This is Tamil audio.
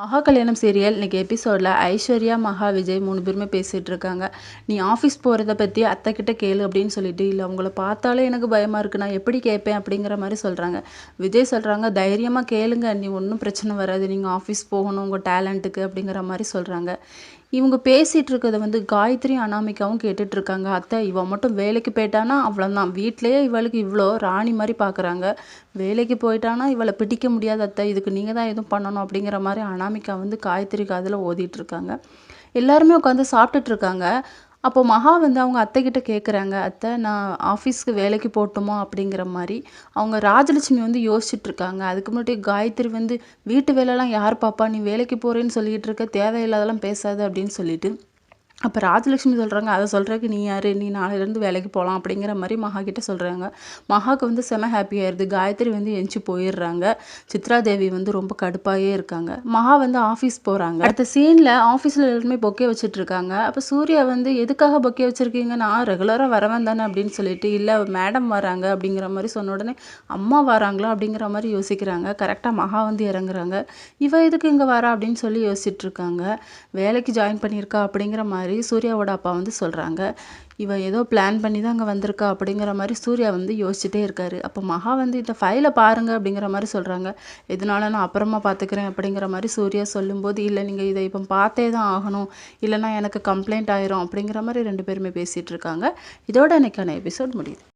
மகா கல்யாணம் சீரியல் இன்னைக்கு எபிசோடில் ஐஸ்வர்யா, மகா, விஜய் 3 பேருமே பேசிகிட்டு இருக்காங்க. நீ ஆஃபீஸ் போகிறத பற்றி அத்தைக்கிட்ட கேளு அப்படின்னு சொல்லிட்டு, இல்லை அவங்கள பார்த்தாலே எனக்கு பயமாக இருக்குது, நான் எப்படி கேட்பேன் அப்படிங்கிற மாதிரி சொல்கிறாங்க. விஜய் சொல்கிறாங்க, தைரியமாக கேளுங்க, நீ ஒன்றும் பிரச்சனை வராது, நீங்கள் ஆஃபீஸ் போகணும் உங்கள் டேலண்ட்டுக்கு அப்படிங்கிற மாதிரி சொல்கிறாங்க. இவங்க பேசிகிட்டு இருக்கிறத காயத்ரி, அனாமிகாவும் கேட்டுட்ருக்காங்க. அத்தை இவன் மட்டும் வேலைக்கு போயிட்டானா அவ்வளோதான், வீட்டிலேயே இவளுக்கு இவ்வளோ ராணி மாதிரி பார்க்குறாங்க, வேலைக்கு போயிட்டானா இவளை பிடிக்க முடியாது அத்தை, இதுக்கு நீங்கள் தான் எதுவும் பண்ணணும் அப்படிங்கிற மாதிரி அனாமிகா காயத்ரி காதில் ஓதிட்டுருக்காங்க. எல்லாருமே உட்காந்து சாப்பிட்டுட்ருக்காங்க. அப்போ மகா அவங்க அத்தைக்கிட்ட கேட்குறாங்க, அத்தை நான் ஆஃபீஸ்க்கு வேலைக்கு போகட்டுமா அப்படிங்கிற மாதிரி. அவங்க ராஜலட்சுமி யோசிச்சுட்ருக்காங்க. அதுக்கு முன்னாடி காயத்ரி வீட்டு வேலைலாம் யார் பாப்பா, நீ வேலைக்கு போகிறேன்னு சொல்லிகிட்டு இருக்க, தேவையில்லாதெல்லாம் பேசாது அப்படின்னு சொல்லிட்டு. அப்போ ராஜலட்சுமி சொல்கிறாங்க, அதை சொல்கிறதுக்கு நீ யார், நீ நாளையிலேருந்து வேலைக்கு போகலாம் அப்படிங்கிற மாதிரி மகா கிட்ட சொல்கிறாங்க. மகாவுக்கு செம ஹாப்பியாயிருது. காயத்ரி எந்திச்சு போயிடுறாங்க. சித்ரா தேவி ரொம்ப கடுப்பாகவே இருக்காங்க. மகா ஆஃபீஸ் போகிறாங்க. அடுத்த சீனில் ஆஃபீஸில் எல்லாருமே பொக்கே வச்சுட்ருக்காங்க. அப்போ சூர்யா எதுக்காக பொக்கே வச்சுருக்கீங்க, நான் ரெகுலராக வரவேன் தானே அப்படின்னு சொல்லிட்டு, இல்லை மேடம் வராங்க அப்படிங்கிற மாதிரி சொன்ன உடனே அம்மா வராங்களா அப்படிங்கிற மாதிரி யோசிக்கிறாங்க. கரெக்டாக மகா இறங்குறாங்க. இவ எதுக்கு இங்கே வரா அப்படின்னு சொல்லி யோசிச்சுட்ருக்காங்க. வேலைக்கு ஜாயின் பண்ணியிருக்கா அப்படிங்கிற மாதிரி சூர்யாவோட அப்பா சொல்கிறாங்க. இவ ஏதோ பிளான் பண்ணி தான் அங்கே வந்திருக்கா அப்படிங்கிற மாதிரி சூர்யா யோசிச்சுட்டே இருக்காரு. அப்போ மகா இந்த ஃபைலை பாருங்க அப்படிங்கிற மாதிரி சொல்கிறாங்க. இதனால நான் அப்புறமா பார்த்துக்கிறேன் அப்படிங்கிற மாதிரி சூர்யா சொல்லும்போது, இல்லை நீங்கள் இதை இப்போ பார்த்தே தான் ஆகணும், இல்லைனா எனக்கு கம்ப்ளைண்ட் ஆயிரும் அப்படிங்கிற மாதிரி 2 பேருமே பேசிகிட்டு இருக்காங்க. இதோட இன்னைக்கான எபிசோட் முடியுது.